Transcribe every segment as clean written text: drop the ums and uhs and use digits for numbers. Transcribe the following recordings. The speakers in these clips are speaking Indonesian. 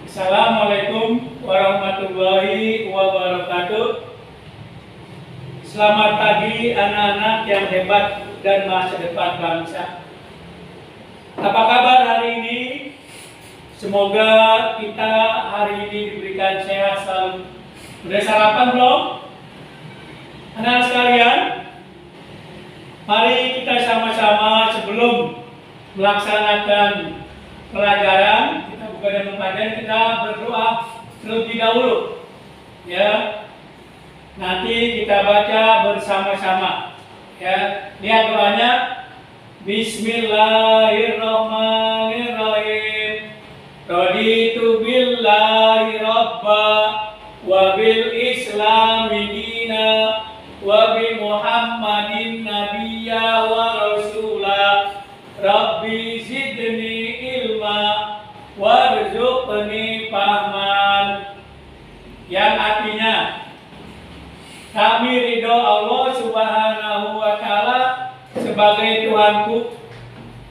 Assalamualaikum warahmatullahi wabarakatuh. Selamat pagi anak-anak yang hebat dan masa depan bangsa. Apa kabar hari ini? Semoga kita hari ini diberikan sehat selalu. Sudah sarapan belum? Anak sekalian, mari kita sama-sama sebelum melaksanakan pelajaran, kita buka dan mempelajari, kita berdoa terlebih dahulu. Ya, nanti kita baca bersama-sama. Ya, lihat doanya. Bismillahirrahmanirrahim. Raditu billahi rabba wa bil islami dina wa bi Muhammadin nabiyya wa rasula. Rabbi zidni ilma warzuqni fahman. Yang artinya, kami ridho Allah Subhanahu wa Ta'ala sebagai Tuhanku,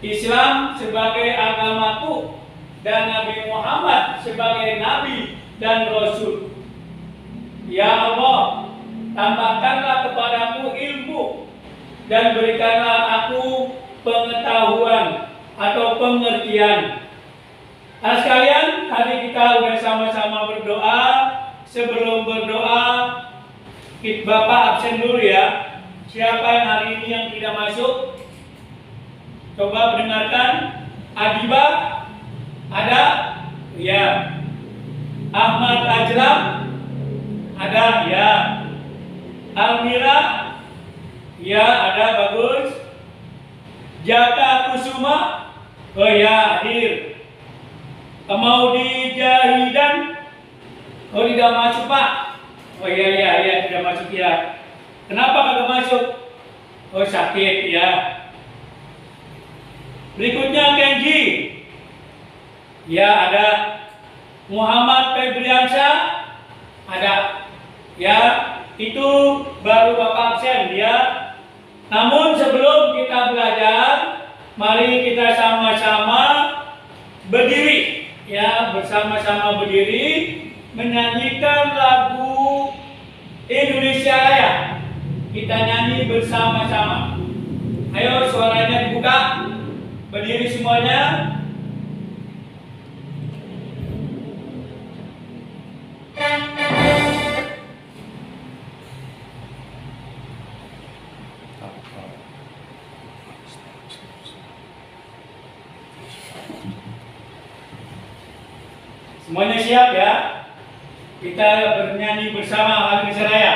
Islam sebagai agamaku, dan Nabi Muhammad sebagai Nabi dan Rasul. Ya Allah, tambahkanlah kepadaku ilmu dan berikanlah aku pengetahuan atau pengertian. Nah sekalian, hari kita sudah sama-sama berdoa. Sebelum berdoa, Bapak absen dulu ya. Siapa yang hari ini yang tidak masuk? Coba dengarkan. Adiba? Ada? Ya. Ahmad Ajlam? Ada? Ya. Almira? Ya, ada, bagus. Jaka Kusuma? Oh ya, hadir. Maudi Jahidan? Oh tidak masuk Pak. Oh iya tidak masuk ya. Kenapa kagak masuk? Oh sakit ya. Berikutnya Kenji. Ya ada. Muhammad Febriansyah? Ada. Ya, itu baru Bapak absen ya. Namun sebelum kita belajar, mari kita sama-sama berdiri, ya, bersama-sama berdiri menyanyikan lagu Indonesia Raya. Kita nyanyi bersama-sama. Ayo suaranya dibuka. Berdiri semuanya. Semuanya siap ya? Kita bernyanyi bersama lagu Indonesia Raya.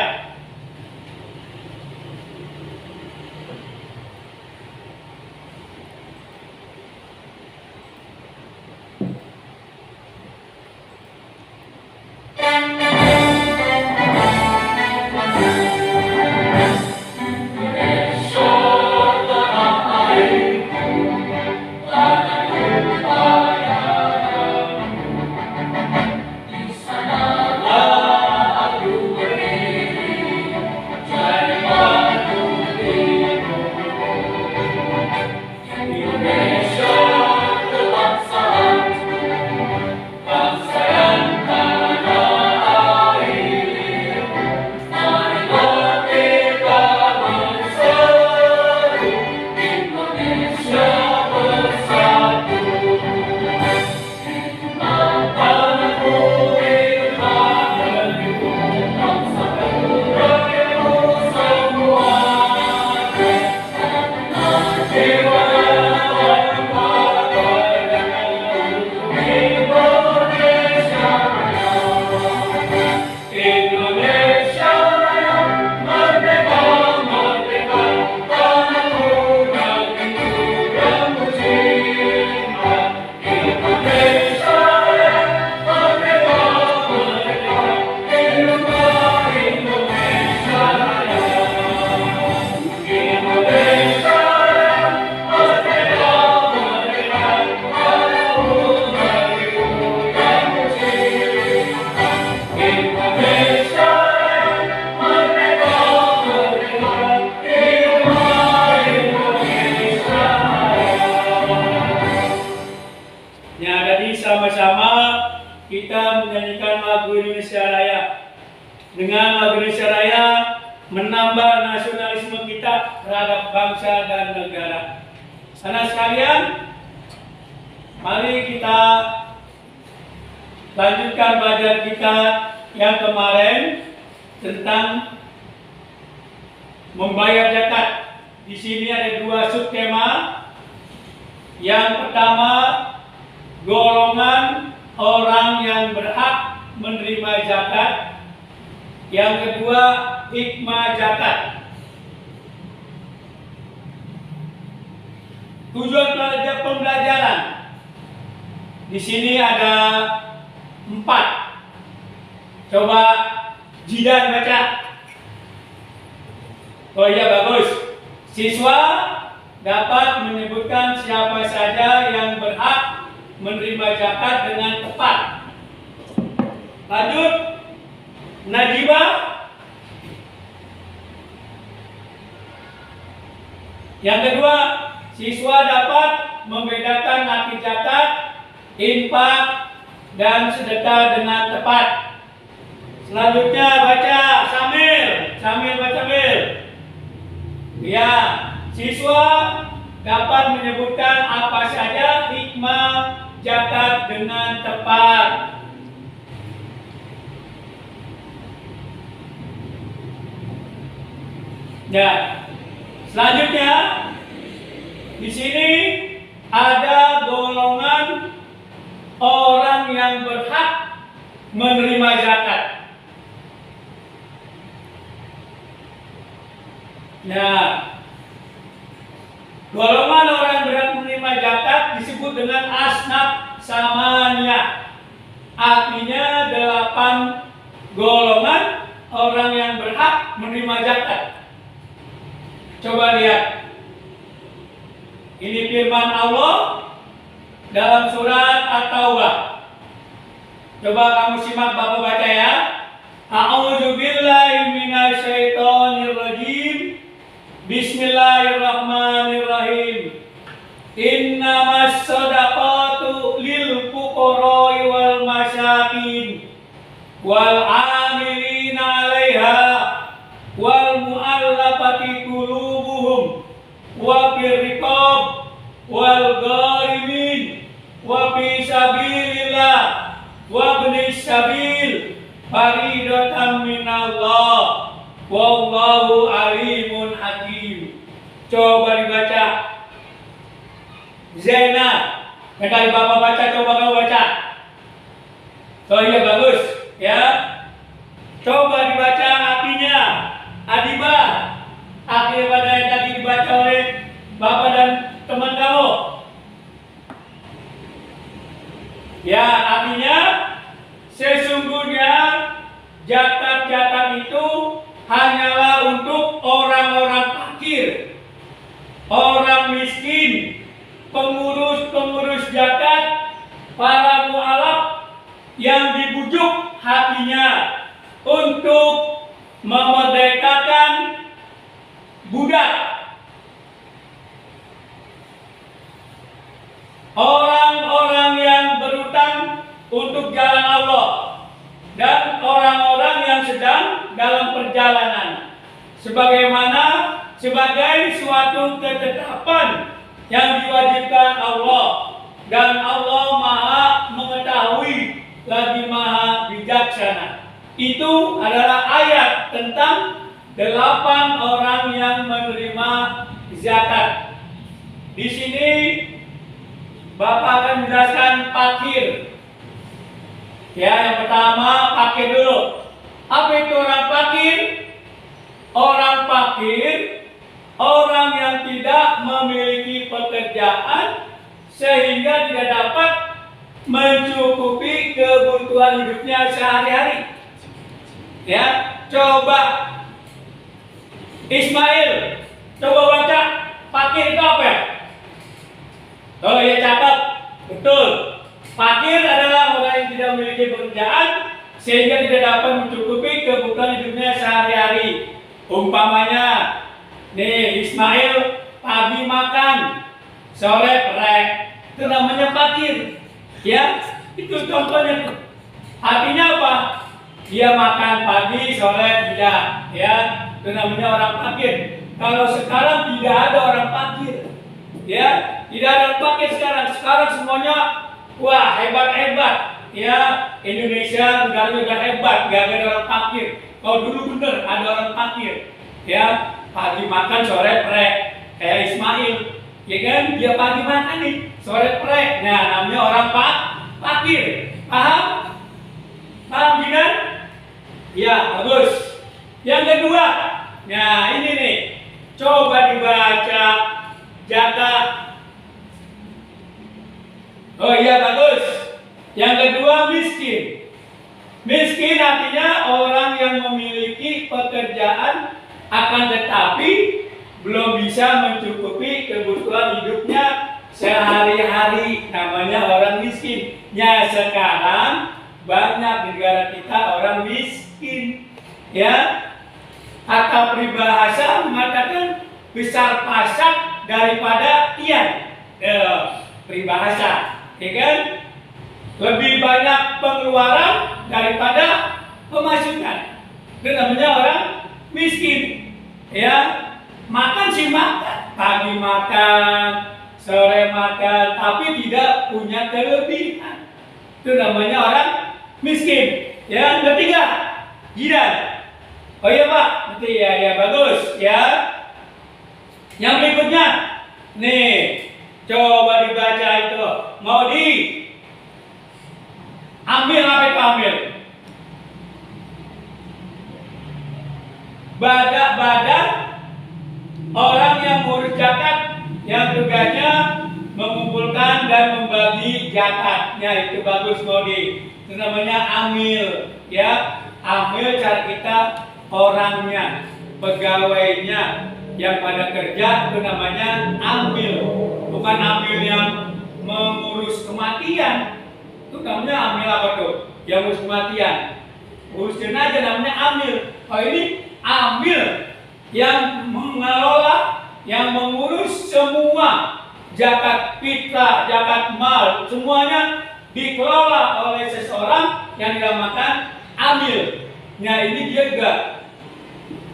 kita menyanyikan lagu Indonesia Raya. Dengan lagu Indonesia Raya menambah nasionalisme kita terhadap bangsa dan negara. Saudara sekalian, mari kita lanjutkan belajar kita yang kemarin tentang membayar zakat. Di sini ada dua subtema. Yang pertama, golongan orang yang berhak menerima zakat. Yang kedua, hikmah zakat. Tujuan pembelajaran di sini ada 4. Coba Jidan baca. Oh iya, bagus. Siswa dapat menyebutkan siapa saja yang berhak menerima zakat dengan tepat. Lanjut, Najibah. Yang kedua, siswa dapat membedakan arti zakat, infak, dan sedekah dengan tepat. Selanjutnya baca Samil. Samil baca Samil. Ya, siswa dapat menyebutkan apa saja hikmah zakat dengan tepat. Ya, selanjutnya di sini ada golongan orang yang berhak menerima zakat. Ya, golongan orang yang berhak menerima zakat disebut dengan asnaf samaniyah. Artinya 8 golongan orang yang berhak menerima zakat. Coba lihat. Ini firman Allah dalam surat At-Taubah. Coba kamu simak, Bapak baca ya. A'udzu billahi minasyaitonir rajim. Bismillahirrahmanirrahim. Innamas shadaqatu lil fuqara'i wal masyakin wal 'amilina 'alaiha wal mu'allafati qulubuhum wa birriqab wal gharimin wa fi sabilillah wa ibnis sabil faridatan minallah wallahu alimun hakim. Coba dibaca. Zena, kali Bapak baca, coba kamu baca. Oh iya, bagus ya. Coba dibaca artinya. Adibah, arti pada yang tadi dibaca oleh Bapak dan teman kamu. Ya, artinya sesungguhnya zakat-zakat itu hanyalah untuk orang-orang fakir, orang miskin, pengurus-pengurus zakat, para mu'alaf yang dibujuk hatinya untuk memerdekakan budak. Orang-orang yang berutang untuk jalan Allah dan orang-orang yang sedang dalam perjalanan, sebagai suatu ketetapan yang diwajibkan Allah, dan Allah Maha mengetahui lagi Maha bijaksana. Itu adalah ayat tentang 8 orang yang menerima zakat. Di sini Bapak akan menjelaskan fakir. Ya, yang pertama fakir dulu. Apa itu orang fakir? Orang fakir, orang yang tidak memiliki pekerjaan sehingga tidak dapat mencukupi kebutuhan hidupnya sehari-hari. Ya, coba Ismail, coba baca fakir itu apa ya? Oh ya, cakep, betul. Fakir adalah orang yang tidak memiliki pekerjaan sehingga tidak dapat mencukupi kebutuhan hidupnya sehari-hari. Umpamanya, nih Ismail pagi makan, sore prek, itu namanya fakir. Ya, itu contohnya. Artinya apa? Dia makan pagi, sore, tidak, ya. Itu namanya orang fakir. Kalau sekarang tidak ada orang fakir, ya, tidak ada orang fakir sekarang. Sekarang semuanya, wah hebat-hebat, ya. Indonesia negara hebat, gak ada orang fakir. Kalau dulu bener ada orang fakir, ya. Pagi makan, sore prek, kayak Ismail, ya kan? Dia pagi makan nih, sore prek. Nah, namanya orang fakir. Paham? Paham Jinan? Ya, bagus. Yang kedua, nah ini nih, coba dibaca jatah. Oh iya, bagus. Yang kedua, miskin. Miskin artinya orang yang memiliki pekerjaan akan tetapi belum bisa mencukupi kebutuhan hidupnya sehari-hari, namanya orang miskin. Ya, sekarang banyak di negara kita orang miskin, ya. Kata peribahasa mengatakan besar pasak daripada tiang, peribahasa, ya kan? Lebih banyak pengeluaran daripada pemasukan. Itu namanya orang miskin, ya. Makan sih makan, pagi makan, sore makan, tapi tidak punya kelebihan. Itu namanya orang miskin. Yang ketiga, jiran. Oh iya Pak, nanti ya bagus ya. Yang berikutnya, nih, coba dibaca itu. Mau ambil apa itu ambil? Badak-badak orang yang ngurus zakat, yang tugasnya mengumpulkan dan membagi zakatnya, itu bagus Modi. Itu namanya amil, ya. Amil cara kita orangnya, pegawainya yang pada kerja, itu namanya amil. Bukan amil yang mengurus kematian. Itu namanya amil apa tuh? Yang ngurus kematian. Urus jenazah namanya amil. Oh ini amil yang mengelola, yang mengurus semua zakat fitrah, zakat mal, semuanya dikelola oleh seseorang yang dinamakan amil. Nah ini dia juga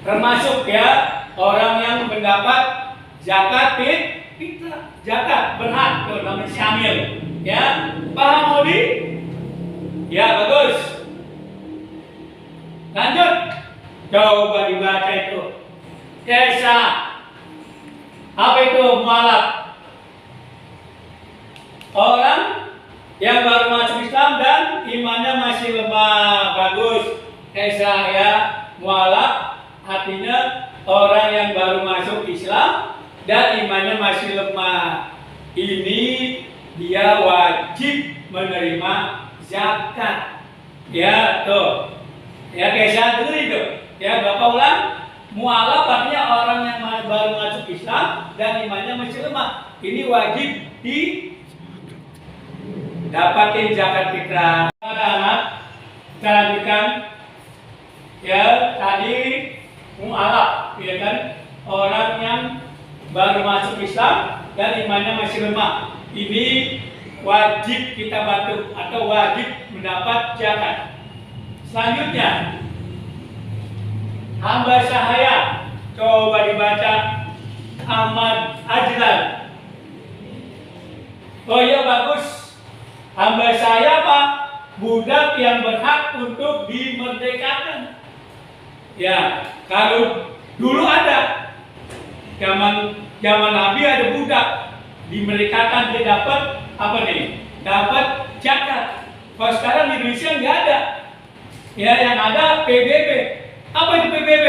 termasuk ya orang yang mendapat zakat fitrah, zakat berhak, tuh namanya si amil. Ya, paham Modi? Ya bagus. Lanjut, coba dibaca itu. Kisah apa itu mualaf? Orang yang baru masuk Islam dan imannya masih lemah. Bagus. Kisah ya, mualaf artinya orang yang baru masuk Islam dan imannya masih lemah. Ini dia wajib menerima zakat. Ya, tuh. Ya, kisah dulu itu. Ya, Bapak ulang. Mualaf artinya orang yang baru masuk Islam dan imannya masih lemah. Ini wajib dapatin zakat fitrah. Anak-anak, kita lanjutkan. Ya, tadi mualaf, ya kan? Orang yang baru masuk Islam dan imannya masih lemah. Ini wajib kita bantu atau wajib mendapat zakat. Selanjutnya, hamba sahaya. Coba dibaca Ahmad Ajlan. Oh iya bagus. Hamba saya Pak, budak yang berhak untuk dimerdekakan. Ya, kalau dulu ada zaman Nabi ada budak dimerdekakan, dia dapat apa nih? Dapat zakat. Kalau sekarang di Indonesia nggak ada. Ya, yang ada PBB. Apa itu PBB?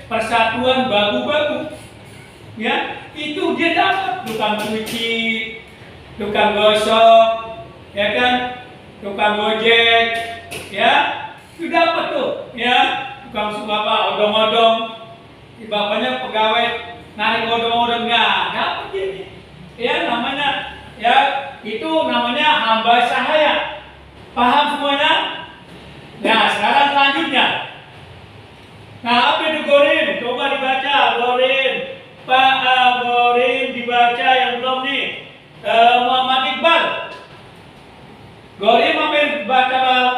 Persatuan Babu-Babu. Ya, itu dia dapat tukang cuci, tukang gosok, ya kan? Tukang gojek, ya. Itu dapat tuh, ya. Tukang apa? Odong-odong. Bapaknya pegawai narik odong-odong nggak dapat jadi. Ya, namanya ya itu namanya hamba sahaya. Paham semuanya? Nah, sekarang selanjutnya. Nah, apa itu gorim? Coba dibaca, gorim. Pak gorim dibaca yang belum nih. Muhammad Iqbal. Gorim apa yang dibaca, Pak?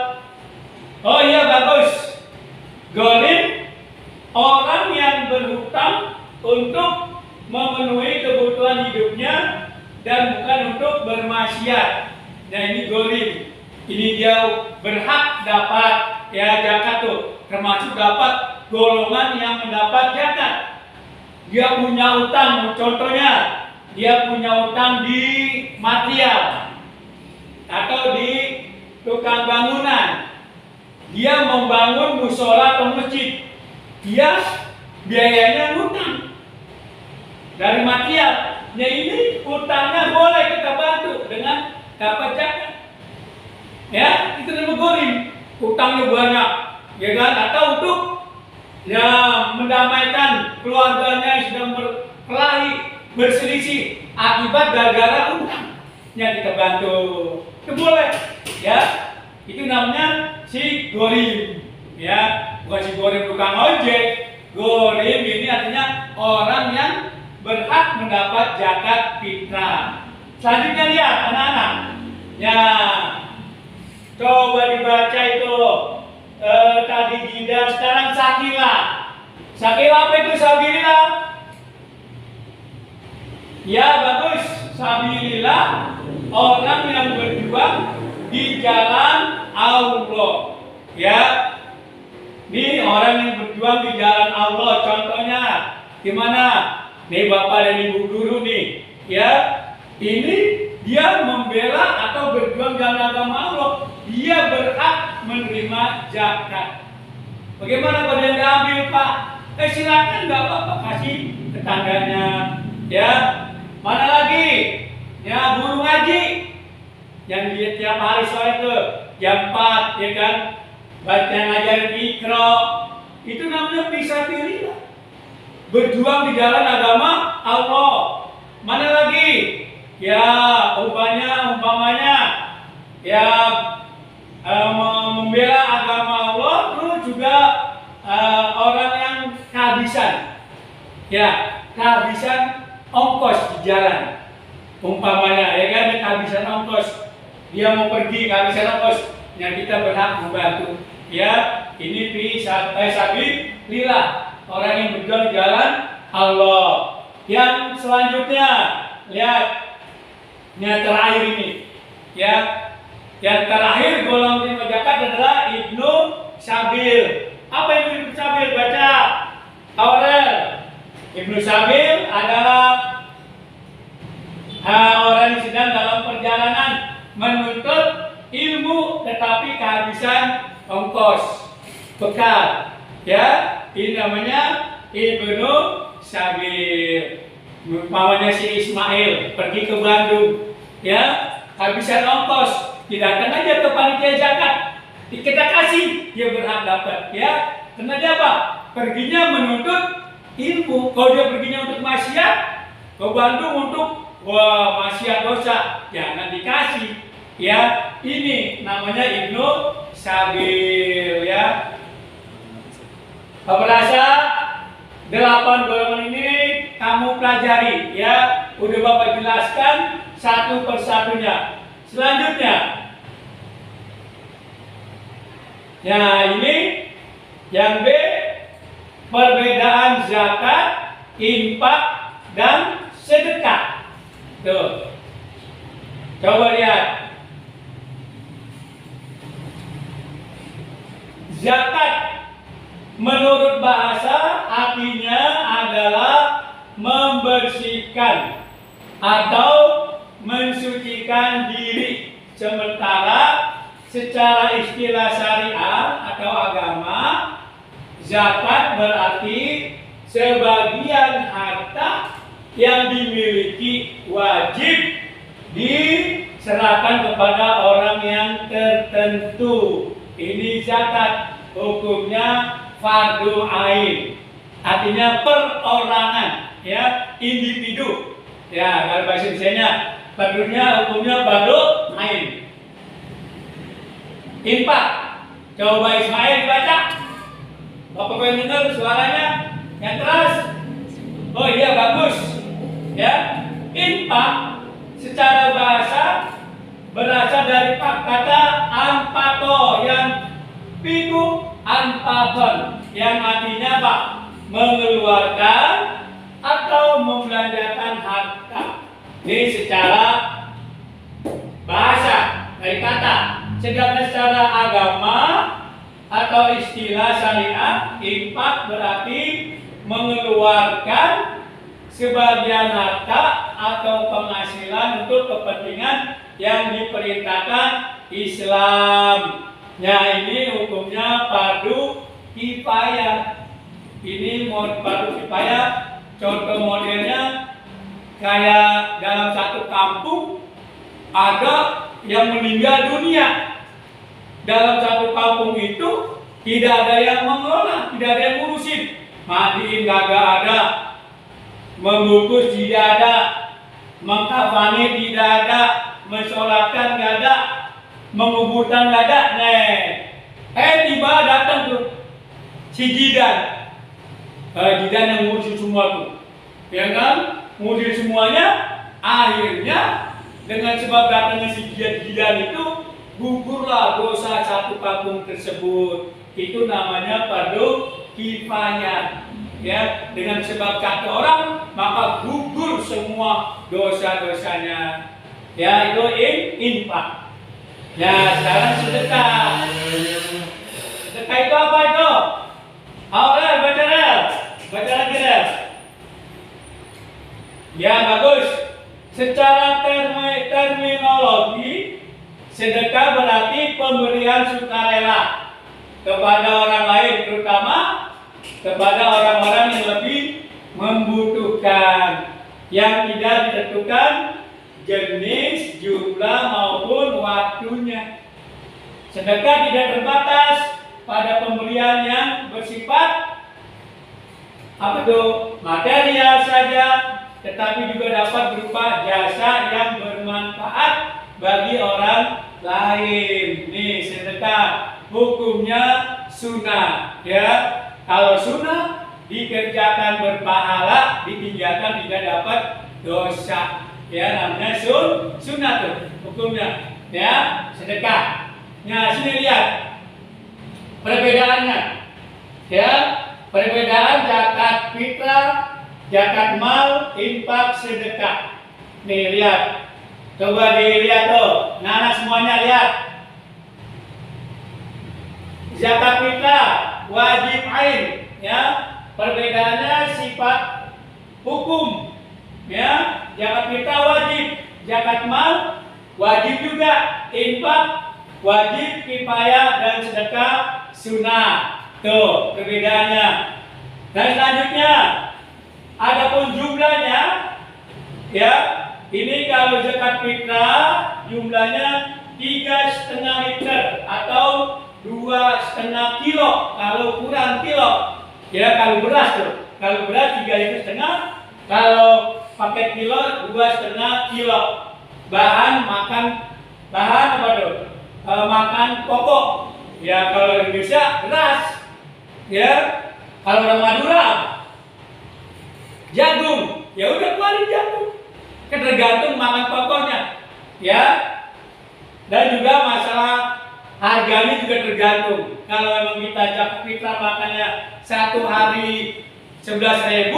untuk memenuhi kebutuhan hidupnya dan bukan untuk bermaksiat. Nah ini gorim. Ini dia berhak dapat ya zakat tuh, termasuk dapat golongan yang mendapat zakat. Dia punya utang, contohnya dia punya utang di material atau di tukang bangunan. Dia membangun musola atau masjid. Dia biayanya utang dari material. Nah ini utangnya boleh kita bantu dengan dapat zakat. Ya, itu namanya gorim. Utangnya banyak, ya kan? Atau untuk ya mendamaikan keluarganya yang sedang berkelahi, berselisih akibat gara-gara utang. Ya kita bantu. Itu boleh. Ya. Itu namanya si gorim. Ya, bukan si gorim tukang ojek. Gorim ini artinya orang yang berhak mendapat zakat fitrah. Selanjutnya lihat anak-anak. Ya, coba dibaca itu tadi Gida, sekarang Sakila. Sakila apa itu Sabila? Ya bagus, Sabila orang yang berjuang di jalan Allah. Ya, ini orang yang berjuang di jalan Allah. Contohnya gimana? Nih bapak dan ibu guru nih, ya. Ini dia membela atau berjuang dalam agama Allah. Dia berhak menerima zakat. Bagaimana kalau dia nggak ambil pak? Silakan nggak apa-apa, kasih tetangganya. Ya, mana lagi? Ya guru ngaji yang dia tiap hari sore itu jam 4, ya kan? Baca ngajarin Iqra. Itu namanya fisabilillah. Berjuang di jalan agama Allah. Mana lagi? Ya umpamanya ya membela agama Allah, terus juga orang yang kehabisan, ya kehabisan ongkos di jalan, umpamanya ya kan, kehabisan ongkos, dia mau pergi kehabisan ongkos, yang kita berhak membantu. Ya ini fisabilillah, orang yang berjuang di jalan Allah. Yang selanjutnya lihat. Yang terakhir ini, ya, yang terakhir golongan terima zakat adalah Ibnu Sabil. Apa itu Ibnu Sabil? Baca Aurel. Ibnu Sabil adalah orang yang sedang dalam perjalanan menuntut ilmu tetapi kehabisan ongkos bekal. Ya, ini namanya Ibnu Sabil. Umpamanya si Ismail pergi ke Bandung, ya habisan ongkos, datang aja ke panitia zakat, kita kasih, dia berhak dapat, ya. Karena dia apa? Perginya menuntut ilmu. Kalau dia perginya untuk maksiat, ke Bandung untuk maksiat dosa, jangan dikasih, ya. Ini namanya Ibnu Sabil, ya. Apa rasa 8 golongan ini kamu pelajari, ya. Udah Bapak jelaskan satu persatunya. Selanjutnya, ya ini yang B, perbedaan zakat, infak dan sedekah. Tuh, coba lihat. Zakat menurut bahasa artinya adalah membersihkan atau mensucikan diri. Sementara secara istilah syariah atau agama, zakat berarti sebagian harta yang dimiliki wajib diserahkan kepada orang yang tertentu. Ini zakat, hukumnya fardu ain, artinya perorangan, ya, individu. Ya, kalau bahasa Indonesianya, fardunya hukumnya fardu ain. Infak, coba Ismail baca. Bapak pengen dengar suaranya yang keras. Oh iya bagus, ya. Infak secara bahasa berasal dari kata ampato yang piku anpaton, yang artinya apa? Mengeluarkan membelanjakan harta. Ini secara bahasa dari kata. Sedangkan secara agama atau istilah syariat, infak berarti mengeluarkan sebagian harta atau penghasilan untuk kepentingan yang diperintahkan Islam. Ya, ini hukumnya fardu kifayah. Ini fardu kifayah. Contoh modelnya kayak dalam satu kampung ada yang meninggal dunia. Dalam satu kampung itu tidak ada yang mengelola, tidak ada yang ngurusin. Mandiin kagak ada, membungkus tidak ada, mengkafani tidak ada, mensolatkan tidak ada, menguburkan tidak ada. Tiba datang tuh si Jidan. Jidan yang ngurusin semua tuh, ya kan? Ngurusin semuanya. Akhirnya dengan sebab datangnya si Jidan itu gugurlah dosa satu kampung tersebut. Itu namanya fardu kifayah. Ya, dengan sebab satu orang maka gugur semua dosa-dosanya. Ya, itu infak. Ya, sekarang sedekah. Sedekah itu apa itu? Awalnya baca lagi deh. Ya, bagus. Secara terminologi, sedekah berarti pemberian sukarela kepada orang lain, terutama kepada orang-orang yang lebih membutuhkan, yang tidak ditentukan jenis, jumlah maupun waktunya. Sedekah tidak terbatas pada pemberian yang bersifat apa tuh? Material saja, tetapi juga dapat berupa jasa yang bermanfaat bagi orang lain. Nih, sedekah hukumnya sunnah, ya. Kalau sunnah dikerjakan berpahala, ditinggalkan tidak dapat dosa. Ya, namanya sunnah tuh hukumnya. Ya, sedekah. Nah, sini lihat perbedaannya. Ya, perbedaan zakat fitrah, zakat mal, infak, sedekah. Nih, lihat. Coba dilihat tuh. Nah, semuanya lihat. Zakat fitrah wajib ain, ya. Perbedaannya sifat hukum, ya. Zakat fitrah wajib, zakat mal wajib juga, infak wajib kifayah, dan sedekah sunnah. Tuh perbedaannya. Dan selanjutnya, adapun jumlahnya, ya. Ini kalau zakat fitrah jumlahnya 3,5 liter atau 2,5 kilo kalau kurang kilo. Ya, kalau beras tuh, kalau beras 3,5 liter, kalau pakai kilo 2,5 kilo. Bahan apa tuh? Makan pokok. Ya, kalau Indonesia beras. Ya, kalau orang Madura jagung. Ya udah keluarin jagung. Tergantung makan pokoknya. Ya. Dan juga masalah harganya juga tergantung. Kalau memang kita zakat fitrah makannya satu hari 11.000,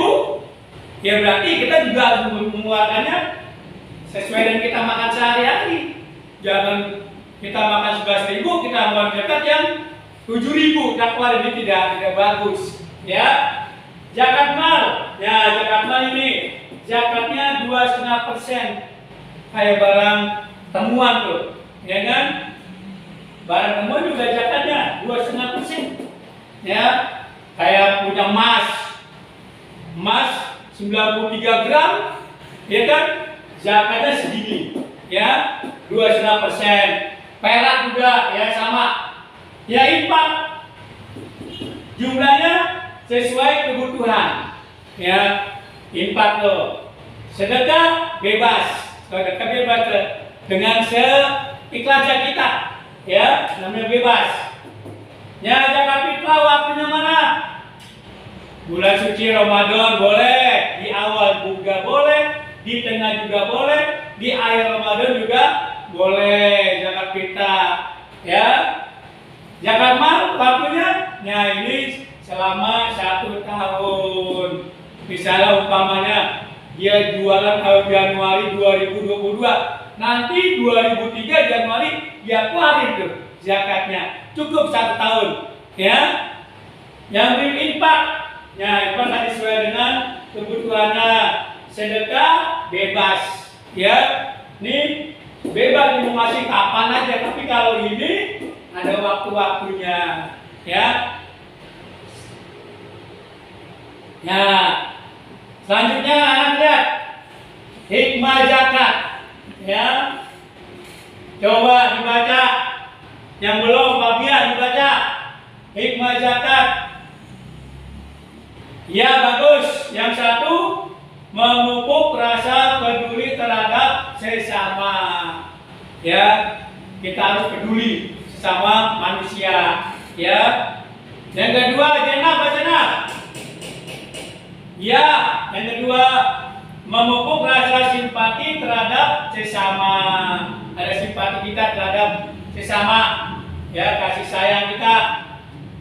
ya berarti kita juga harus mengeluarkannya sesuai dengan kita makan sehari-hari. Jangan kita makan 11.000, kita mengeluarkan zakat yang 7.000, tak keluar, ini tidak bagus. Ya, zakat mal. Ya, zakat mal ini zakatnya 2,5%. Kayak barang temuan tuh, ya kan? Barang temuan juga zakatnya 2,5%. Ya, kayak punya emas 93 gram, ya kan? Zakatnya segini, ya, 2,5%. Perak juga, ya sama. Ya, infak jumlahnya sesuai kebutuhan. Ya, infak tuh. Sedekah bebas. Sedekah bebas dengan seikhlasnya kita. Ya, namanya bebas. Ya, zakat fitrah waktunya mana? Bulan suci Ramadan boleh, di awal juga boleh, di tengah juga boleh, di akhir Ramadan juga boleh zakat fitrah. Ya, zakat mal waktunya, ya ini selama 1 tahun. Misalnya umpamanya dia jualan tahun Januari 2022. Nanti 2003 Januari dia keluarin tuh zakatnya. Cukup 1 tahun, ya. Yang berinfak, ya infak sesuai dengan kebutuhannya. Sedekah bebas, ya. Nih bebas mau ngasih kapan aja, tapi kalau ini ada waktu-waktunya, ya. Ya, selanjutnya anak lihat hikmah zakat, ya. Coba dibaca, yang belum bagian dibaca hikmah zakat. Ya bagus. Yang satu, memupuk rasa peduli terhadap sesama. Ya, kita harus peduli sesama manusia. Ya. Yang kedua, bacana. Ya, yang kedua, memupuk rasa simpati terhadap sesama. Ada simpati kita terhadap sesama, ya, kasih sayang kita.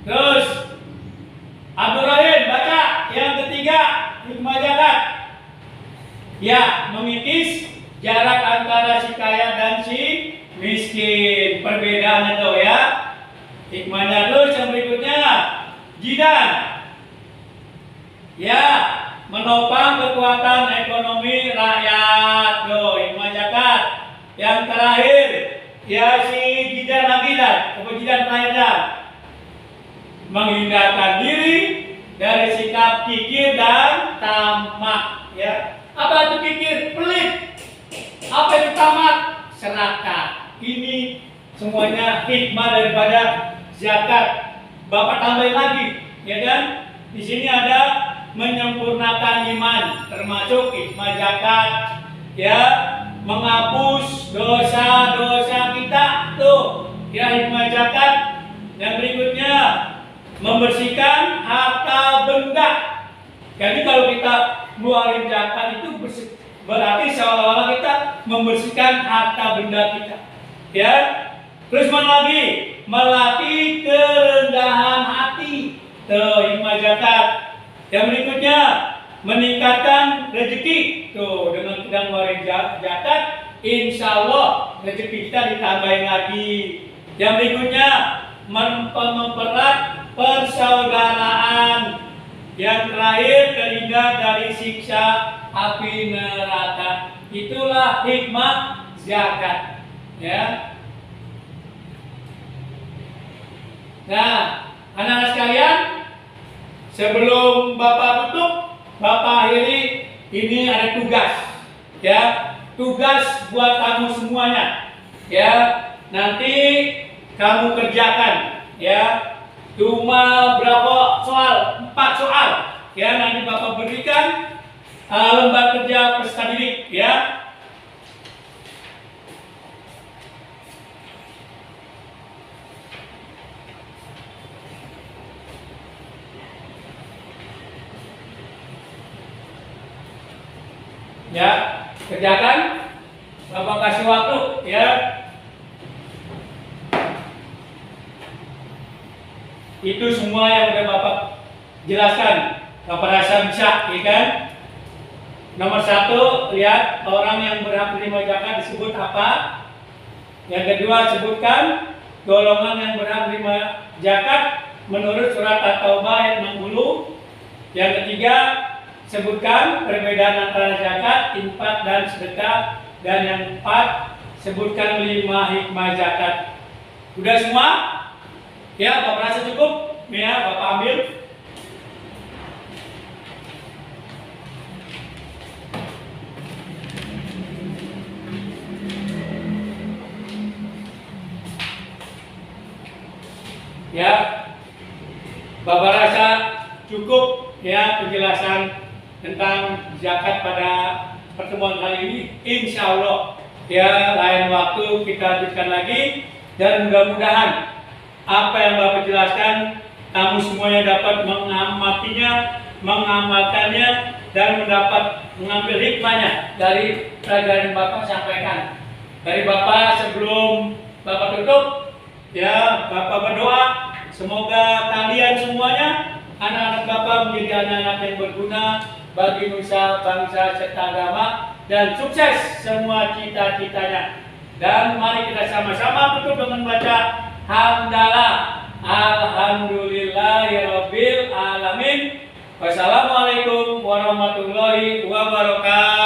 Terus Abdul Rahim baca yang ketiga hikmah zakat. Ya, mengikis jarak antara si kaya dan si miskin. Perbedaannya tuh, ya. Hikmahnya. Terus yang berikutnya jidan. Ya, menopang kekuatan ekonomi rakyat. Tuh, hikmah zakat. Yang terakhir, ya si jidan lagi dah. Jidan terakhir dah. Menghindarkan diri dari sikap kikir dan tamak, ya. Apa itu kikir? Pelit. Apa itu tamak? Serakah. Ini semuanya hikmah daripada zakat. Bapak tambahin lagi, ya kan? Di sini ada menyempurnakan iman, termasuk hikmah zakat, ya, menghapus dosa-dosa kita, tuh, ya, hikmah zakat. Yang berikutnya, membersihkan harta benda. Jadi kalau kita ngeluarin zakat itu berarti seolah-olah kita membersihkan harta benda kita, ya. Terus mana lagi? Melatih kerendahan hati. Tuh, hikmah zakat. Yang berikutnya, meningkatkan rezeki. Tuh, dengan kita ngeluarin zakat, insya Allah rezeki kita ditambahin lagi. Yang berikutnya, mempererat persaudaraan. Yang terakhir, terhindar dari siksa api neraka. Itulah hikmah zakat, ya. Nah, anak-anak sekalian, sebelum Bapak tutup, Bapak akhiri, ini ada tugas, ya. Tugas buat kamu semuanya, ya. Nanti kamu kerjakan, ya. Cuma berapa soal? 4 soal, ya. Nanti Bapak berikan lembar kerja peserta didik, ya. Ya, kerjakan. Bapak kasih waktu, ya. Itu semua yang udah Bapak jelaskan. Bapak rasa bisa, ya kan? Nomor 1, lihat orang yang berhak menerima zakat disebut apa. Yang kedua, sebutkan golongan yang berhak menerima zakat menurut surat At-Taubah ayat 60. Yang ketiga, sebutkan perbedaan antara zakat, infak, dan sedekah. Dan yang 4, sebutkan 5 hikmah zakat. Udah semua? Ya, Bapak rasa cukup? Ya, Bapak ambil. Ya, Bapak rasa cukup, ya, penjelasan tentang zakat pada pertemuan kali ini. Insya Allah, ya, lain waktu kita lanjutkan lagi. Dan mudah-mudahan apa yang Bapak jelaskan, kamu semuanya dapat mengamatinya, mengamalkannya, dan mengambil hikmahnya dari pelajaran Bapak sampaikan. Dari Bapak, sebelum Bapak tutup, ya, Bapak berdoa semoga kalian semuanya, anak-anak Bapak, menjadi anak-anak yang berguna bagi nusa, bangsa, serta agama, dan sukses semua cita-citanya. Dan mari kita sama-sama tutup dengan baca hamdalah. Alhamdulillahirabbil alamin. Wassalamualaikum warahmatullahi wabarakatuh.